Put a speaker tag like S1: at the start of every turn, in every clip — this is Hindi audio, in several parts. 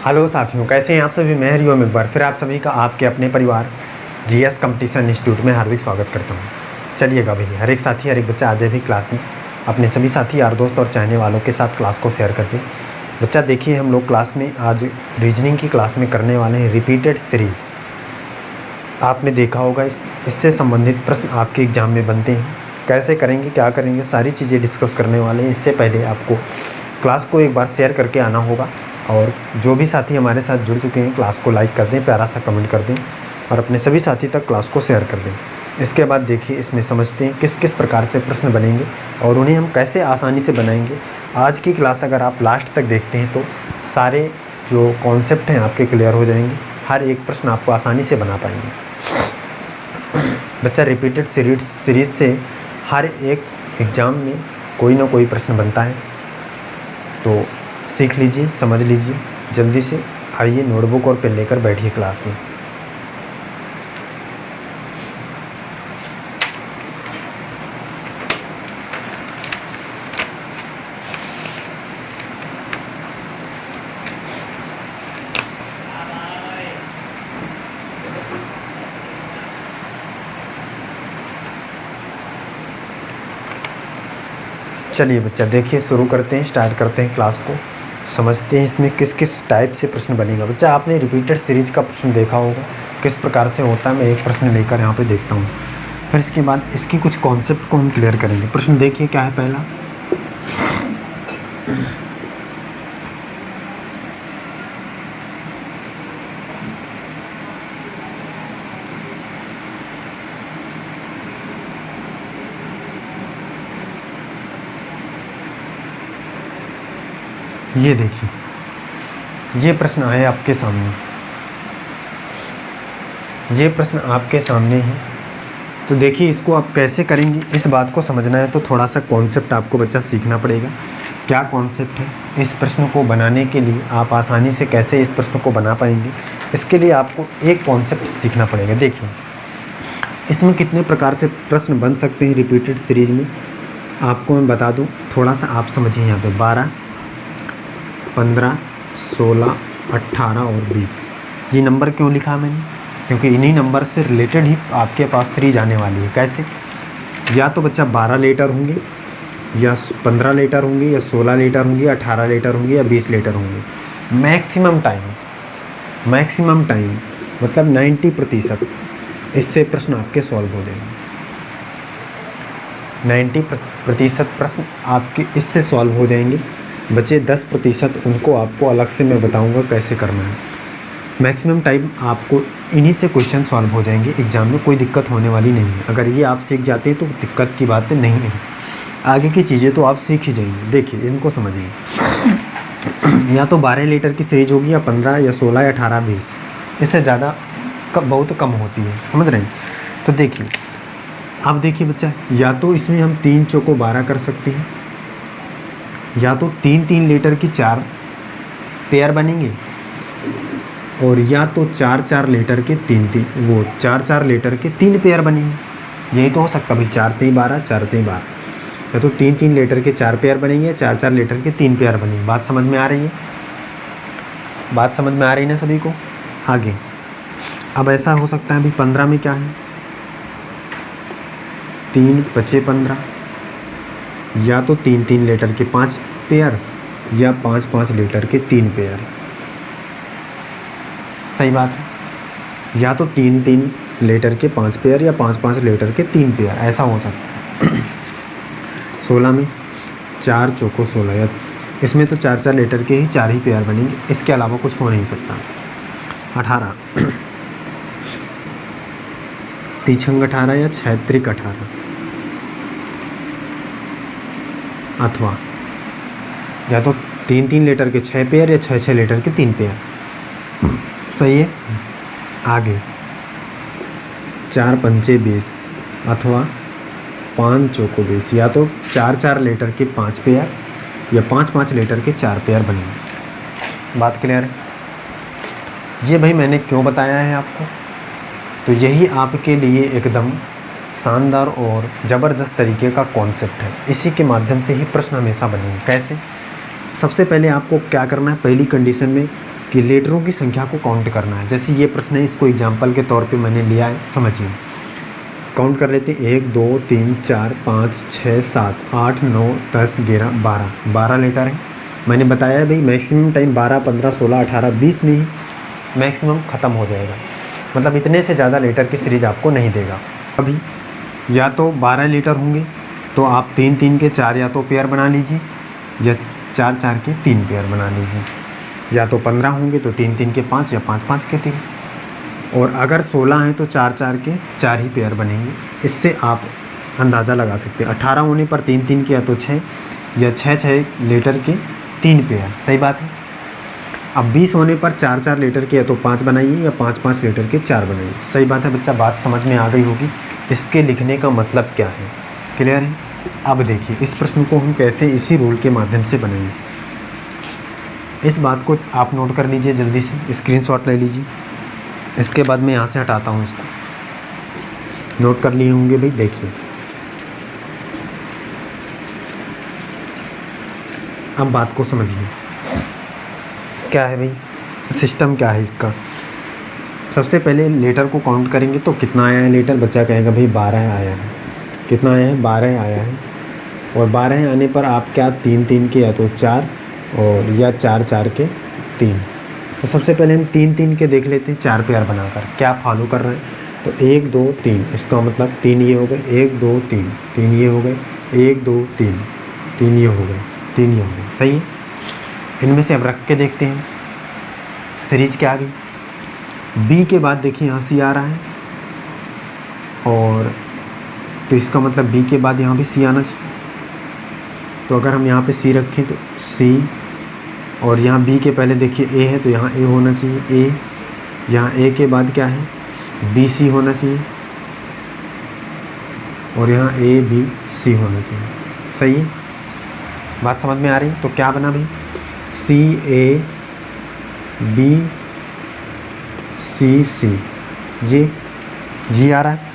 S1: हेलो साथियों, कैसे हैं आप सभी। मैं हरिओम एक बार फिर आप सभी का आपके अपने परिवार जीएस कंपटीशन इंस्टीट्यूट में हार्दिक स्वागत करता हूं। चलिएगा भैया, हर एक साथी हर एक बच्चा आज भी क्लास में अपने सभी साथी यार दोस्त और चाहने वालों के साथ क्लास को शेयर करके बच्चा देखिए, हम लोग क्लास में आज रीजनिंग की क्लास में करने वाले हैं रिपीटेड सीरीज। आपने देखा होगा इससे संबंधित प्रश्न आपके एग्ज़ाम में बनते हैं। कैसे करेंगे, क्या करेंगे, सारी चीज़ें डिस्कस करने वाले हैं। इससे पहले आपको क्लास को एक बार शेयर करके आना होगा और जो भी साथी हमारे साथ जुड़ चुके हैं क्लास को लाइक कर दें, प्यारा सा कमेंट कर दें और अपने सभी साथी तक क्लास को शेयर कर दें। इसके बाद देखिए, इसमें समझते हैं किस किस प्रकार से प्रश्न बनेंगे और उन्हें हम कैसे आसानी से बनाएंगे। आज की क्लास अगर आप लास्ट तक देखते हैं तो सारे जो कॉन्सेप्ट हैं आपके क्लियर हो जाएंगे। हर एक प्रश्न आपको आसानी से बना पाएंगे। बच्चा रिपीटेड सीरीज से हर एक एग्ज़ाम में कोई ना कोई प्रश्न बनता है, तो सीख लीजिए, समझ लीजिए। जल्दी से आइए, नोटबुक और पेन लेकर बैठिए क्लास में। चलिए बच्चा देखिए, शुरू करते हैं, स्टार्ट करते हैं क्लास को। समझते हैं इसमें किस किस टाइप से प्रश्न बनेगा। बच्चा आपने रिपीटेड सीरीज का प्रश्न देखा होगा किस प्रकार से होता है। मैं एक प्रश्न लेकर यहाँ पे देखता हूँ, फिर इसके बाद इसकी कुछ कॉन्सेप्ट को हम क्लियर करेंगे। प्रश्न देखिए क्या है पहला। ये देखिए, ये प्रश्न आए आपके सामने, ये प्रश्न आपके सामने है। तो देखिए इसको आप कैसे करेंगे, इस बात को समझना है तो थोड़ा सा कॉन्सेप्ट आपको बच्चा सीखना पड़ेगा। क्या कॉन्सेप्ट है, इस प्रश्न को बनाने के लिए आप आसानी से कैसे इस प्रश्न को बना पाएंगे, इसके लिए आपको एक कॉन्सेप्ट सीखना पड़ेगा। देखिए इसमें कितने प्रकार से प्रश्न बन सकते हैं रिपीटेड सीरीज में, आपको मैं बता दूँ। थोड़ा सा आप समझिए, यहाँ पे 12, 15, 16, 18 और 20 ये नंबर क्यों लिखा मैंने, क्योंकि इन्हीं नंबर से रिलेटेड ही आपके पास सीरीज आने वाली है। कैसे, या तो बच्चा 12 लेटर होंगे, या 15 लेटर होंगे, या 16 लेटर होंगे, 18 लेटर होंगे, या 20 लेटर होंगे। मैक्सिमम टाइम मतलब 90% इससे प्रश्न आपके सॉल्व हो जाएंगे। 90% प्रश्न आपके इससे सॉल्व हो जाएंगे। बचे 10% उनको आपको अलग से मैं बताऊंगा कैसे करना है। मैक्सिमम टाइम आपको इन्हीं से क्वेश्चन सॉल्व हो जाएंगे। एग्ज़ाम में कोई दिक्कत होने वाली नहीं है। अगर ये आप सीख जाते हैं तो दिक्कत की बात नहीं है, आगे की चीज़ें तो आप सीख ही जाएंगे। देखिए इनको समझिए, या तो 12 लीटर की सीरीज होगी, या 15, या 16, या 18, 20, इससे ज़्यादा बहुत कम होती है। समझ रहे हैं। तो देखिए, अब देखिए बच्चा, या तो इसमें हम 3 चौको 12 कर सकते हैं, या तो 3-3 लीटर की 4 पेयर बनेंगे, और या तो 4-4 लीटर के 4-4 लीटर के 3 पेयर बनेंगे। यही तो हो सकता भाई, 4-3-12, 4-3-12। या तो 3-3 लीटर के 4 पेयर बनेंगे, 4-4 लीटर के 3 पेयर बनेंगे। बात समझ में आ रही है? बात समझ में आ रही है ना सभी को? आगे अब ऐसा हो सकता है भाई, 15 में क्या है, 3 बचे 15, या तो 3-3 लीटर के 5 पेयर, या 5-5 लीटर के 3 पेयर। सही बात है। या तो 3-3 लीटर के 5 पेयर, या 5-5 लीटर के 3 पेयर, ऐसा हो सकता है। 16 में 4 चौको 16, या इसमें तो 4-4 लीटर के ही 4 ही पेयर बनेंगे, इसके अलावा कुछ हो नहीं सकता। 18 तीछंग 18, या 6 18, अथवा या तो 3-3 लीटर के 6 पेयर, या 6-6 लीटर के 3 पेयर। सही है। आगे 4 पंचे 20, अथवा 5 चौको 20, या तो 4-4 लीटर के 5 पेयर, या 5-5 लीटर के 4 पेयर बनेंगे। बात क्लियर है? ये भाई मैंने क्यों बताया है आपको, तो यही आपके लिए एकदम शानदार और ज़बरदस्त तरीके का कॉन्सेप्ट है। इसी के माध्यम से ही प्रश्न हमेशा बनेंगे। कैसे? सबसे पहले आपको क्या करना है, पहली कंडीशन में कि लीटरों की संख्या को काउंट करना है। जैसे ये प्रश्न है, इसको एग्जाम्पल के तौर पे मैंने लिया है, समझिए। काउंट कर लेते हैं, 1 2 3 4 5 6 7 8 9 10 11 12 लीटर है। मैंने बताया है भाई मैक्सिमम टाइम 12 15 16 18 20 में ही मैक्सिमम ख़त्म हो जाएगा, मतलब इतने से ज़्यादा लीटर की सीरीज़ आपको नहीं देगा। अभी या तो 12 लीटर होंगे तो आप 3 3 के 4 या तो पेयर बना लीजिए, या 4 4 के 3 पेयर बना लीजिए, या तो 15 होंगे तो 3 3 के 5 या 5 5 के 3, और अगर 16 हैं तो 4 4 के 4 ही पेयर बनेंगे। इससे आप अंदाज़ा लगा सकते हैं। 18 होने पर 3 3 के या तो 6 या 6 6 लीटर के 3 पेयर, सही बात है। अब 20 होने पर 4 4 लीटर के या तो 5 बनाइए या 5 5 लीटर के 4 बनाइए, सही बात है बच्चा। बात समझ में आ गई होगी। इसके लिखने का मतलब क्या है, क्लियर है। अब देखिए इस प्रश्न को हम कैसे इसी रूल के माध्यम से बनाएंगे, इस बात को आप नोट कर लीजिए, जल्दी से स्क्रीनशॉट ले लीजिए। इसके बाद मैं यहाँ से हटाता हूँ इसको, नोट कर लिए होंगे भाई। देखिए अब बात को समझिए, क्या है भाई सिस्टम, क्या है इसका। सबसे पहले लीटर को काउंट करेंगे तो कितना आया है लीटर, बच्चा कहेगा भाई 12 आया है। कितना आया है, 12 आया है। और 12 आने पर आप क्या 3 3 के या तो 4 और या 4 4 के 3। तो सबसे पहले हम 3 3 के देख लेते हैं, 4 पेयर बनाकर क्या फॉलो कर रहे हैं। तो 1 2 3, इसका मतलब 3 ये हो गए, 1 2 3 3 ये हो गए, 1 2 3 3 ये हो गए, 3 ये हो गए, सही है। इनमें से अब रख के देखते हैं सीरीज क्या आ गई। बी के बाद देखिए यहाँ सी आ रहा है, और तो इसका मतलब बी के बाद यहाँ भी सी आना चाहिए। तो अगर हम यहाँ पे सी रखें तो सी, और यहाँ बी के पहले देखिए ए है तो यहाँ ए होना चाहिए, ए। यहाँ ए के बाद क्या है, बी सी होना चाहिए, और यहाँ ए बी सी होना चाहिए, सही है। बात समझ में आ रही। तो क्या बना भाई, सी ए बी सी सी, ये जी आ रहा है,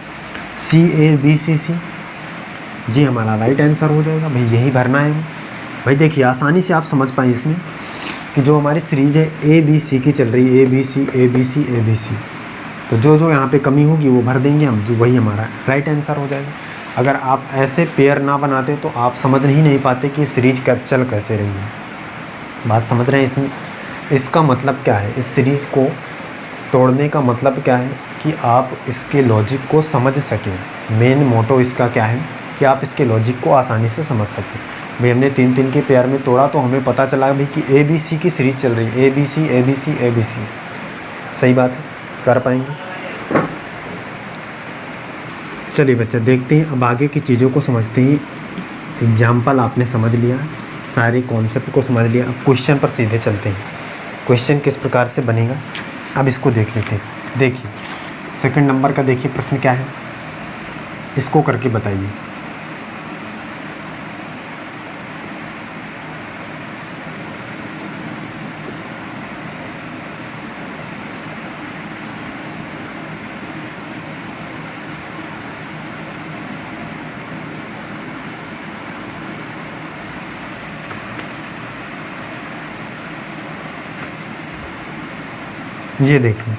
S1: सी ए बी सी सी, जी हमारा राइट आंसर हो जाएगा भाई, यही भरना है भाई। देखिए आसानी से आप समझ पाएँ इसमें कि जो हमारी सीरीज है ए बी सी की चल रही है, A B C A B C A B C, तो जो जो यहाँ पे कमी होगी वो भर देंगे हम, जो वही हमारा राइट आंसर हो जाएगा। अगर आप ऐसे पेयर ना बनाते तो आप समझ ही नहीं पाते कि सीरीज का चल कैसे रही है। बात समझ रहे हैं इसमें। इसका मतलब क्या है, इस सीरीज़ को तोड़ने का मतलब क्या है कि आप इसके लॉजिक को समझ सकें। मेन मोटो इसका क्या है कि आप इसके लॉजिक को आसानी से समझ सकें। भाई हमने 3 3 के पेयर में तोड़ा तो हमें पता चला भाई कि ए बी सी की सीरीज चल रही है, A B C A B C A B C, सही बात है, कर पाएंगे। चलिए बच्चा देखते हैं अब आगे की चीज़ों को समझते हैं। एग्जाम्पल आपने समझ लिया, सारे कॉन्सेप्ट को समझ लिया, अब क्वेश्चन पर सीधे चलते हैं। क्वेश्चन किस प्रकार से बनेगा अब इसको देख लेते हैं। देखिए सेकंड नंबर का देखिए प्रश्न क्या है, इसको करके बताइए। ये देखिए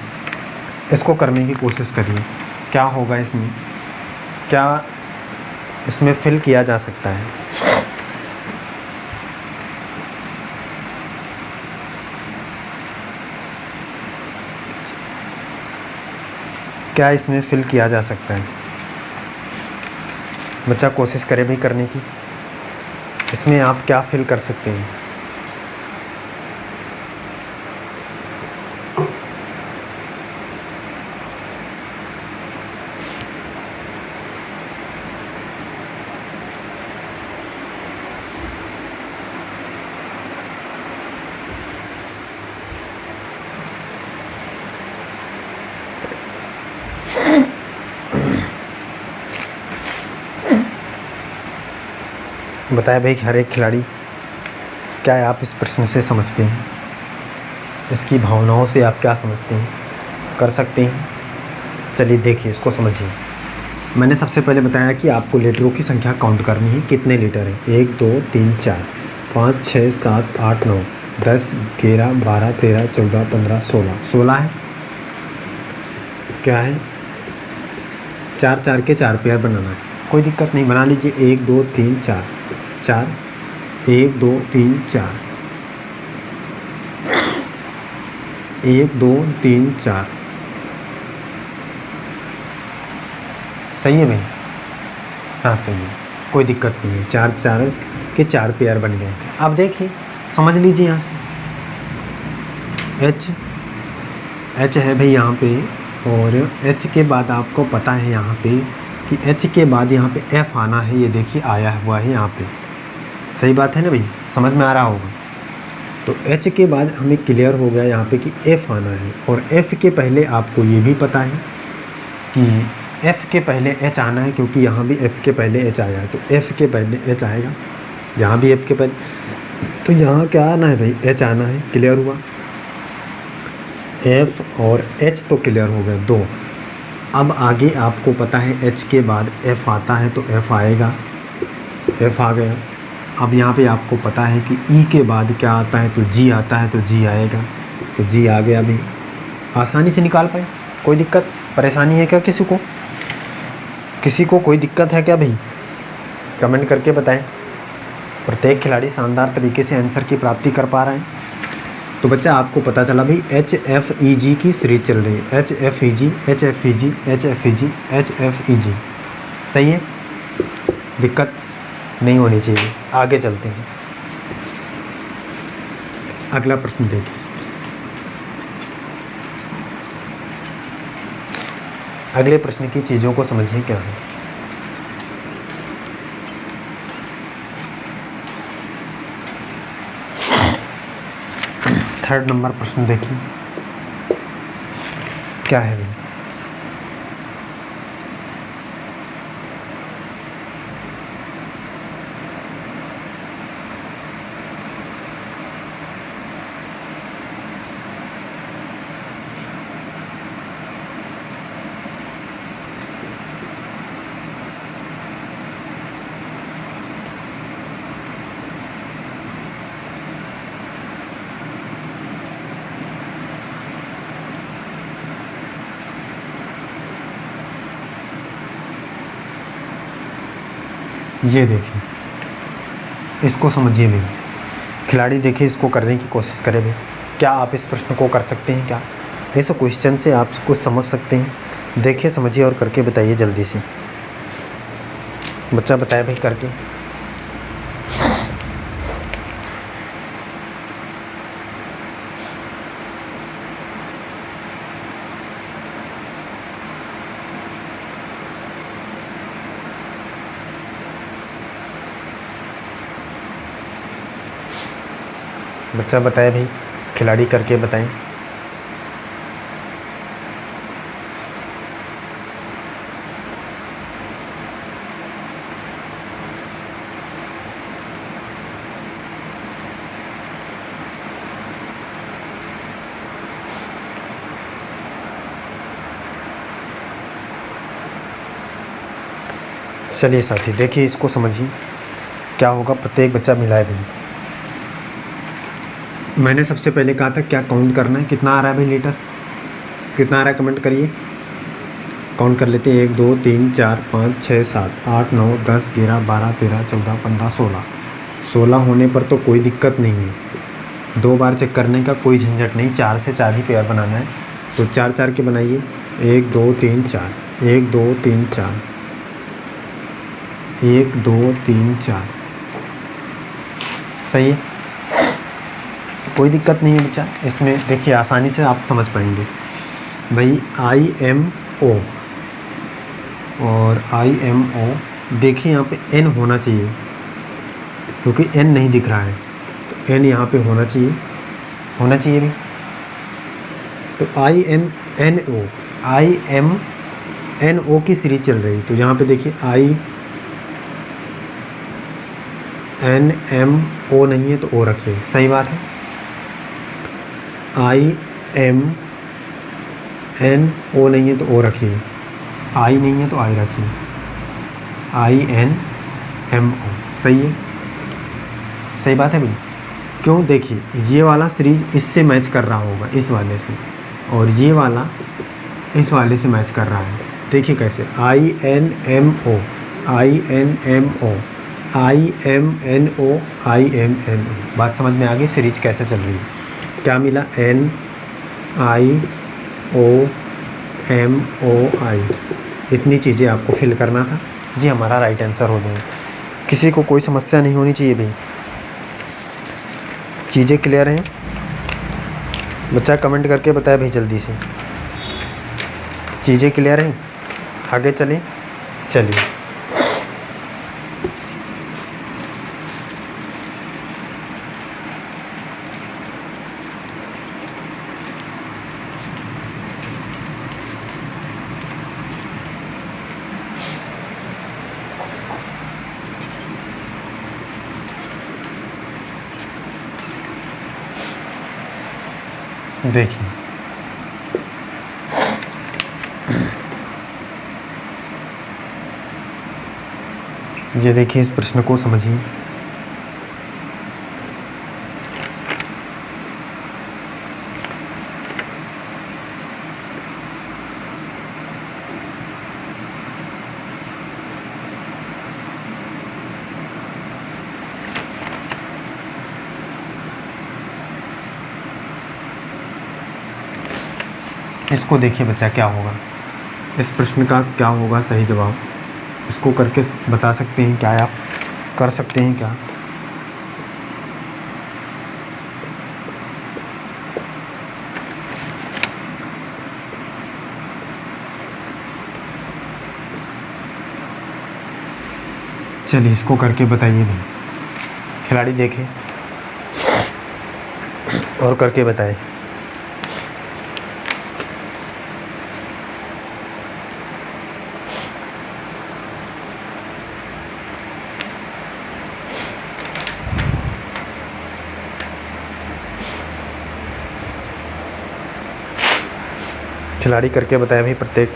S1: इसको करने की कोशिश करिए, क्या होगा इसमें, क्या इसमें फिल किया जा सकता है। क्या इसमें फिल किया जा सकता है, बच्चा कोशिश करे भाई करने की। इसमें आप क्या फिल कर सकते हैं। बताया भाई हर एक खिलाड़ी क्या है, आप इस प्रश्न से समझते हैं, इसकी भावनाओं से आप क्या समझते हैं, कर सकते हैं। चलिए देखिए इसको समझिए। मैंने सबसे पहले बताया कि आपको लीटरों की संख्या काउंट करनी है, कितने लीटर है, 1 2 3 4 5 6 7 8 9 10 11 12 13 14 15 16 16 है। क्या है, 4 4 के 4 पेयर बनाना है, कोई दिक्कत नहीं, बना लीजिए। 1 2 3 4 4 1 2 3 4 1 2 3 4 सही है भाई? हाँ सही है, कोई दिक्कत नहीं है। 4 4 के 4 पेयर बन गए। अब देखिए समझ लीजिए यहाँ से एच है भाई यहाँ पे, और एच के बाद आपको पता है यहाँ पे कि एच के बाद यहाँ पे एफ आना है। ये देखिए आया हुआ है यहाँ पे, सही बात है ना भाई? समझ में आ रहा होगा। तो एच के बाद हमें क्लियर हो गया यहाँ पे कि एफ आना है, और एफ के पहले आपको ये भी पता है कि एफ़ के पहले एच आना है, क्योंकि यहाँ भी एफ़ के पहले एच आया है, तो एफ़ के पहले एच आएगा, यहाँ भी एफ़ के पहले, तो यहाँ क्या आना है भाई? एच आना है। क्लियर हुआ? एफ़ और एच तो क्लियर हो गए 2। अब आगे आपको पता है एच के बाद एफ़ आता है तो एफ़ आएगा, एफ़ आ गया। अब यहाँ पे आपको पता है कि ई के बाद क्या आता है, तो जी आता है, तो जी आएगा, तो जी आ गया भाई। आसानी से निकाल पाए? कोई दिक्कत परेशानी है क्या किसी को? किसी को कोई दिक्कत है क्या भाई? कमेंट करके बताएं। प्रत्येक खिलाड़ी शानदार तरीके से आंसर की प्राप्ति कर पा रहे हैं। तो बच्चा आपको पता चला भाई HFEG की सीरीज चल रही है। HFEG HFEG HFEG HFEG, सही है, दिक्कत नहीं होनी चाहिए। आगे चलते हैं, अगला प्रश्न देखिए। अगले प्रश्न की चीज़ों को समझिए क्या है। थर्ड नंबर प्रश्न देखिए क्या है भाई। ये देखिए, इसको समझिए भाई। खिलाड़ी देखिए इसको करने की कोशिश करें भाई। क्या आप इस प्रश्न को कर सकते हैं? क्या ऐसे क्वेश्चन से आप कुछ समझ सकते हैं? देखिए, समझिए और करके बताइए जल्दी से। बच्चा बताए भाई करके। बच्चा बताए भाई, खिलाड़ी करके बताएं। चलिए साथी देखिए, इसको समझिए क्या होगा। प्रत्येक बच्चा मिलाए भाई। मैंने सबसे पहले कहा था क्या काउंट करना है, कितना आ रहा है भाई लीटर, कितना आ रहा है कमेंट करिए। काउंट कर लेते हैं। 1 2 3 4 5 6 7 8 9 10 11 12 13 14 15 16। 16 होने पर तो कोई दिक्कत नहीं है, 2 बार चेक करने का कोई झंझट नहीं। 4 से 4 ही पेयर बनाना है, तो 4 4 के बनाइए। 1 2 3 4 1 2 3 4 1 2 3 4, सही है, कोई दिक्कत नहीं है बच्चा इसमें। देखिए आसानी से आप समझ पाएंगे भाई। IMO और IMO, देखिए यहाँ पे N होना चाहिए, क्योंकि N नहीं दिख रहा है, तो N यहाँ पे होना चाहिए भाई। तो IMNO की सीरीज चल रही, तो यहाँ पे देखिए INMO नहीं है तो O रखिए, सही बात है। IMNO नहीं है तो O रखिए, I नहीं है तो I रखिए, INMO, सही है, सही बात है भाई। क्यों, देखिए ये वाला सीरीज इससे मैच कर रहा होगा, इस वाले से, और ये वाला इस वाले से मैच कर रहा है। देखिए कैसे, INMO INMO IMNO IMNO। बात समझ में आ गई सीरीज कैसे चल रही है। क्या मिला, NIOMOI। इतनी चीज़ें आपको फिल करना था जी, हमारा राइट आंसर हो जाए। किसी को कोई समस्या नहीं होनी चाहिए भाई। चीज़ें क्लियर हैं? बच्चा कमेंट करके बताए भाई जल्दी से, चीज़ें क्लियर हैं? आगे चलें, चलिए। देखिए ये देखिए, इस प्रश्न को समझिए। इसको देखिए बच्चा, क्या होगा इस प्रश्न का, क्या होगा सही जवाब। इसको करके बता सकते हैं क्या, आप कर सकते हैं क्या? चलिए इसको करके बताइए भाई, खिलाड़ी देखे और करके बताए। खिलाड़ी करके बताया भाई प्रत्येक।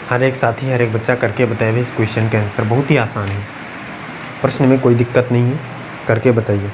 S1: हर एक साथी, हर एक बच्चा करके बताए भाई इस क्वेश्चन का आंसर। बहुत ही आसान है, प्रश्न में कोई दिक्कत नहीं है, करके बताइए।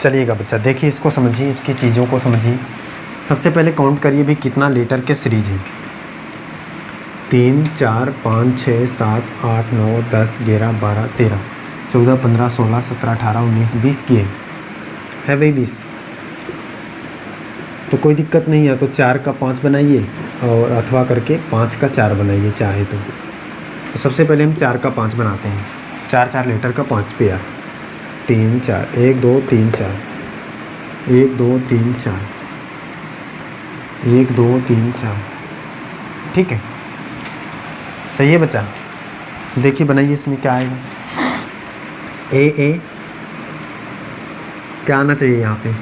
S1: चलिएगा बच्चा, देखिए इसको समझिए, इसकी चीज़ों को समझिए। सबसे पहले काउंट करिए भाई कितना लीटर के सीरीज है। 3 4 5 6 7 8 9 10 11 12 13 14 15 16 17 18 19 20 की है भाई, 20। तो कोई दिक्कत नहीं है, तो 4 का 5 बनाइए, और अथवा करके 5 का 4 बनाइए चाहे तो सबसे पहले हम 4 का 5 बनाते हैं। 4 4 लीटर का 5 पेयर, 3 4 1 2 3 4 1 2 3 4 1 2 3 4। ठीक है, सही है बच्चा। देखिए बनाइए, इसमें क्या आएगा। ए क्या आना चाहिए यहाँ पे,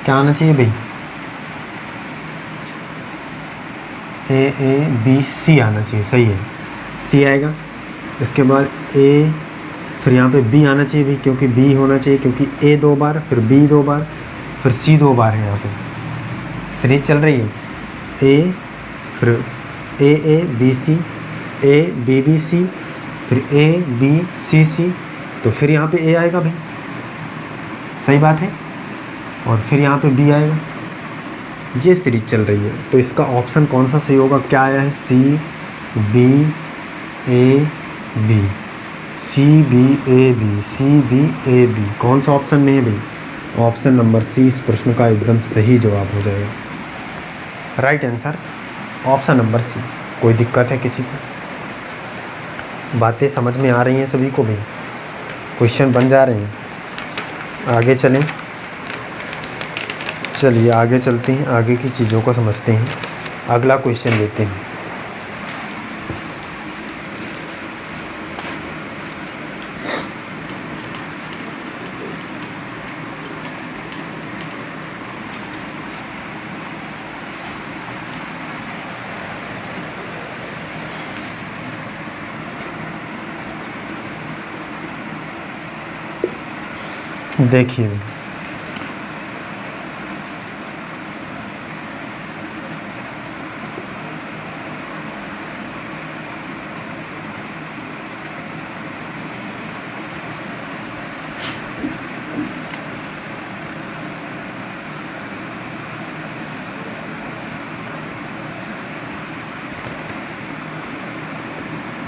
S1: क्या आना चाहिए भाई, ABC आना चाहिए, सही है, C आएगा। इसके बाद A, फिर यहाँ पे B आना चाहिए भाई, क्योंकि B होना चाहिए, क्योंकि A 2 बार, फिर B 2 बार, फिर C 2 बार है। यहाँ पे सीरीज चल रही है, A फिर AA BC, A BBC फिर ए बी सी सी, तो फिर यहाँ पे ए आएगा भाई, सही बात है, और फिर यहाँ पे बी आएगा। ये सीरीज चल रही है, तो इसका ऑप्शन कौन सा सही होगा? क्या आया है? C B A B, C B A B, C B A B. कौन सा ऑप्शन में है भाई? ऑप्शन नंबर सी इस प्रश्न का एकदम सही जवाब हो जाएगा। Right answer option number C. कोई दिक्कत है किसी को? बातें समझ में आ रही हैं सभी को भी? क्वेश्चन बन जा रहे हैं? आगे चलें, चलिए आगे चलते हैं, आगे की चीज़ों को समझते हैं। अगला क्वेश्चन लेते हैं। देखिए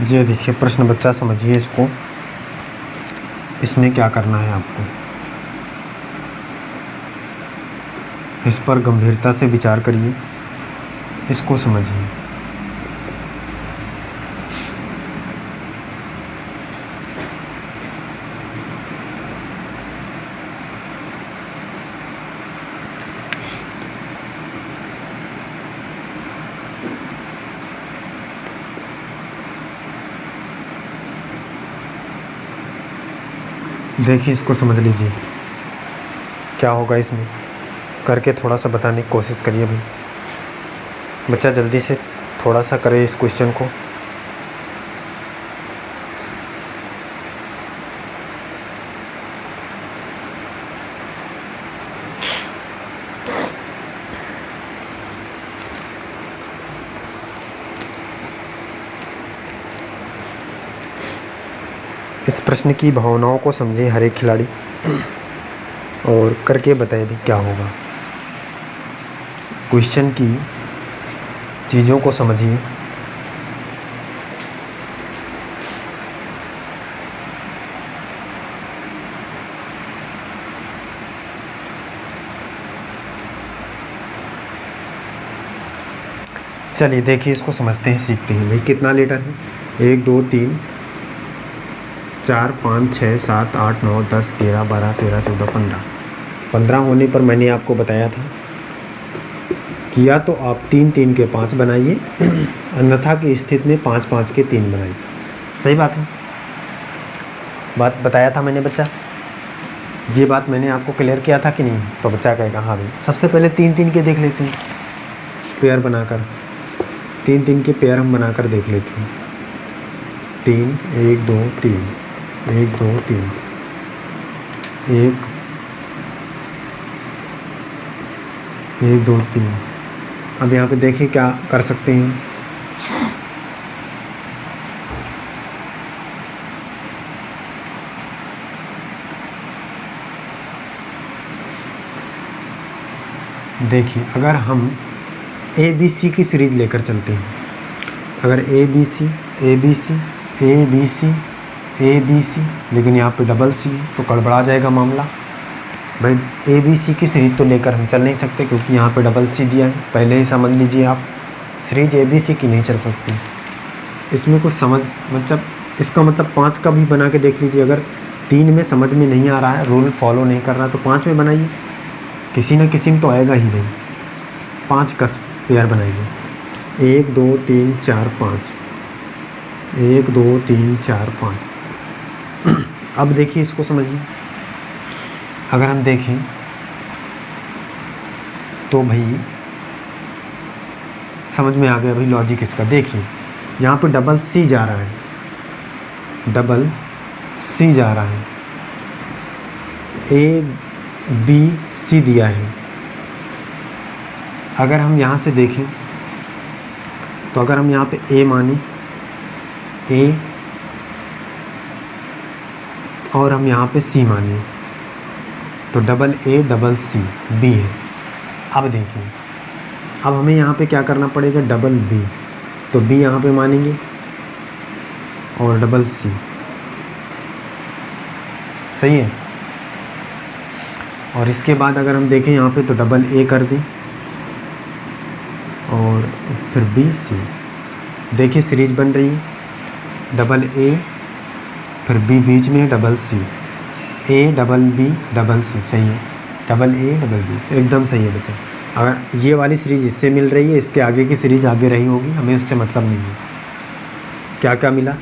S1: ये देखिए प्रश्न, बच्चा समझिए इसको। इसमें क्या करना है आपको, इस पर गंभीरता से विचार करिए, इसको समझिए। देखिए इसको समझ लीजिए, क्या होगा इसमें करके थोड़ा सा बताने की कोशिश करिए भाई। बच्चा जल्दी से थोड़ा सा करे इस क्वेश्चन को। इस प्रश्न की भावनाओं को समझे हर एक खिलाड़ी और करके बताए भी क्या होगा। क्वेश्चन की चीज़ों को समझिए। चलिए देखिए इसको समझते हैं, सीखते हैं भाई। कितना लीटर है? 1 2 3 4 5 6 7 8 9 10 11 12 13 14 15। 15 होने पर मैंने आपको बताया था कि या तो आप 3 3 के 5 बनाइए, अन्यथा की स्थिति में 5 5 के 3 बनाइए। सही बात है, बात बताया था मैंने बच्चा। ये बात मैंने आपको क्लियर किया था कि नहीं? तो बच्चा कहेगा हाँ भाई। सबसे पहले 3 3 के देख लेते हैं, पेयर बनाकर 3 3 के पेयर हम बनाकर देख लेते हैं। 3 1 2 3 1 2 3 1 1 2 3। अब यहाँ पे देखिए क्या कर सकते हैं। देखिए अगर हम ए बी सी की सीरीज लेकर चलते हैं, अगर A B C A B C A B C A B C, लेकिन यहाँ पे डबल सी है तो गड़बड़ा जाएगा मामला भाई। ए बी सी की सीरीज तो लेकर हम चल नहीं सकते क्योंकि यहाँ पे डबल सी दिया है, पहले ही समझ लीजिए आप। सीरीज ए बी सी की नहीं चल सकती। इसमें कुछ समझ मतलब इसका मतलब 5 का भी बना के देख लीजिए। अगर 3 में समझ में नहीं आ रहा है, रूल फॉलो नहीं कर रहा, तो 5 में बनाइए, किसी न किसी में तो आएगा ही भाई। 5 का पेयर बनाइए। 1 2 3 4 5 1 2 3 4 5। अब देखिए इसको समझिए। अगर हम देखें तो भाई समझ में आ गया भाई लॉजिक इसका। देखिए यहाँ पे डबल सी जा रहा है, डबल सी जा रहा है, ए बी सी दिया है। अगर हम यहाँ से देखें तो अगर हम यहाँ पे ए माने, ए और हम यहाँ पे सी माने तो double A double C B है। अब देखिए, अब हमें यहाँ पे क्या करना पड़ेगा, डबल बी, तो बी यहाँ पे मानेंगे और डबल सी, सही है। और इसके बाद अगर हम देखें यहाँ पे तो डबल ए कर दें और फिर बी सी। देखिए सीरीज बन रही है, डबल ए फिर बी बीच में double C, A double B double C, सही है, डबल ए डबल बी, एकदम सही है बच्चा। अगर ये वाली सीरीज इससे मिल रही है, इसके आगे की सीरीज आगे रही होगी, हमें उससे मतलब नहीं है। क्या क्या मिला,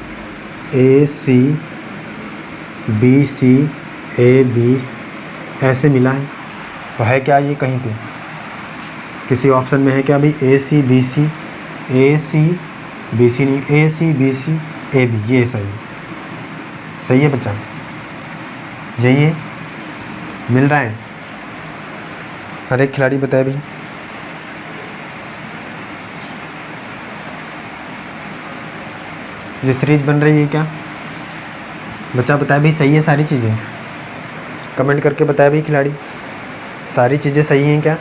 S1: ए C B C A B ऐसे मिला है। तो है क्या ये कहीं पे किसी ऑप्शन में है क्या भाई, ए सी बी सी, ए सी बी सी नहीं, ए C B C A B, ये सही है, सही है बच्चा, यही है, मिल रहा है। हर एक खिलाड़ी बताए भाई, ये सीरीज बन रही है क्या बच्चा, बताए भाई सही है सारी चीज़ें, कमेंट करके बताए भाई खिलाड़ी, सारी चीज़ें सही हैं क्या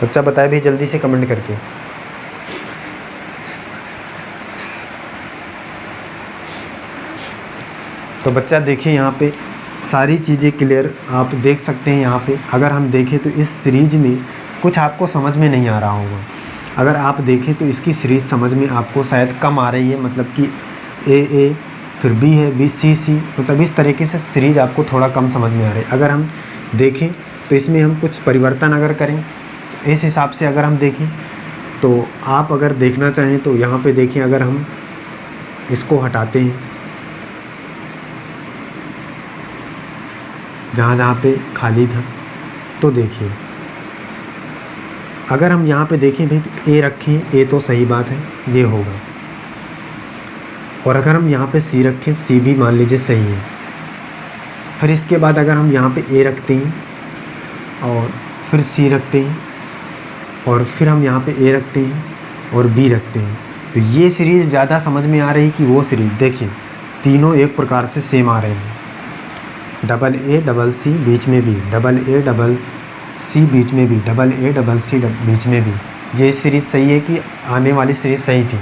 S1: बच्चा, बताए भाई जल्दी से कमेंट करके। तो बच्चा देखिए यहाँ पे सारी चीज़ें क्लियर आप देख सकते हैं। यहाँ पे अगर हम देखें तो इस सीरीज में कुछ आपको समझ में नहीं आ रहा होगा। अगर आप देखें तो इसकी सीरीज समझ में आपको शायद कम आ रही है, मतलब कि ए फिर बी है, बी सी सी, मतलब इस तरीके से सीरीज आपको थोड़ा कम समझ में आ रही है। अगर हम देखें तो इसमें हम कुछ परिवर्तन अगर करें, इस हिसाब से अगर हम देखें तो आप अगर देखना चाहें तो यहाँ पे देखें, अगर हम इसको हटाते हैं जहाँ जहाँ पे खाली था, तो देखिए अगर हम यहाँ पे देखें भाई तो ए रखें, ए तो सही बात है, ये होगा। और अगर हम यहाँ पे सी रखें, सी भी मान लीजिए सही है। फिर इसके बाद अगर हम यहाँ पे ए रखते हैं और फिर सी रखते हैं और फिर हम यहाँ पे ए रखते हैं और बी रखते हैं, तो ये सीरीज़ ज़्यादा समझ में आ रही कि वो सीरीज़। देखिए तीनों एक प्रकार से सेम आ रहे हैं, डबल ए डबल सी बीच में B, double A double C बीच में B, double A double C बीच में बी। ये सीरीज़ सही है कि आने वाली सीरीज़ सही थी।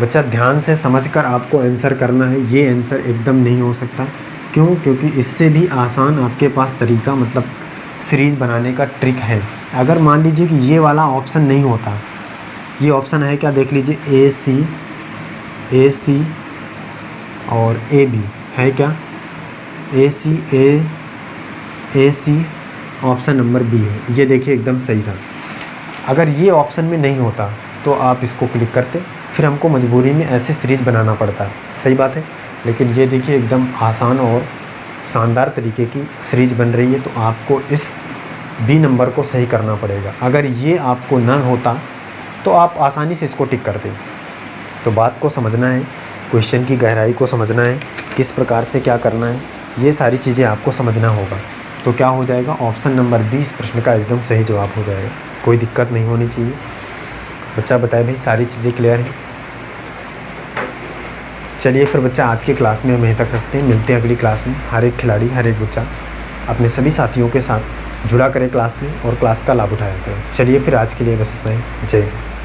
S1: बच्चा ध्यान से समझकर आपको आंसर करना है, ये आंसर एकदम नहीं हो सकता। क्यों? क्योंकि इससे भी आसान आपके पास तरीका, मतलब सीरीज़ बनाने का ट्रिक है। अगर मान लीजिए कि ये वाला ऑप्शन नहीं होता, ये ऑप्शन है क्या, देख लीजिए ए सी और ए बी है क्या, ए सी ऑप्शन नंबर बी है, ये देखिए एकदम सही था। अगर ये ऑप्शन में नहीं होता तो आप इसको क्लिक करते, फिर हमको मजबूरी में ऐसे सीरीज़ बनाना पड़ता है, सही बात है। लेकिन ये देखिए एकदम आसान और शानदार तरीके की सीरीज़ बन रही है, तो आपको इस बी नंबर को सही करना पड़ेगा। अगर ये आपको न होता तो आप आसानी से इसको टिक करते। तो बात को समझना है, क्वेश्चन की गहराई को समझना है, किस प्रकार से क्या करना है, ये सारी चीज़ें आपको समझना होगा। तो क्या हो जाएगा, ऑप्शन नंबर 20 प्रश्न का एकदम सही जवाब हो जाएगा। कोई दिक्कत नहीं होनी चाहिए। बच्चा बताए भाई सारी चीज़ें क्लियर हैं। चलिए फिर बच्चा आज के क्लास में हम यहीं तक रखते हैं, मिलते हैं अगली क्लास में। हर एक खिलाड़ी, हर एक बच्चा अपने सभी साथियों के साथ जुड़ा करे क्लास में और क्लास का लाभ उठाया करें। चलिए फिर आज के लिए बस इतना ही। जय हिंद।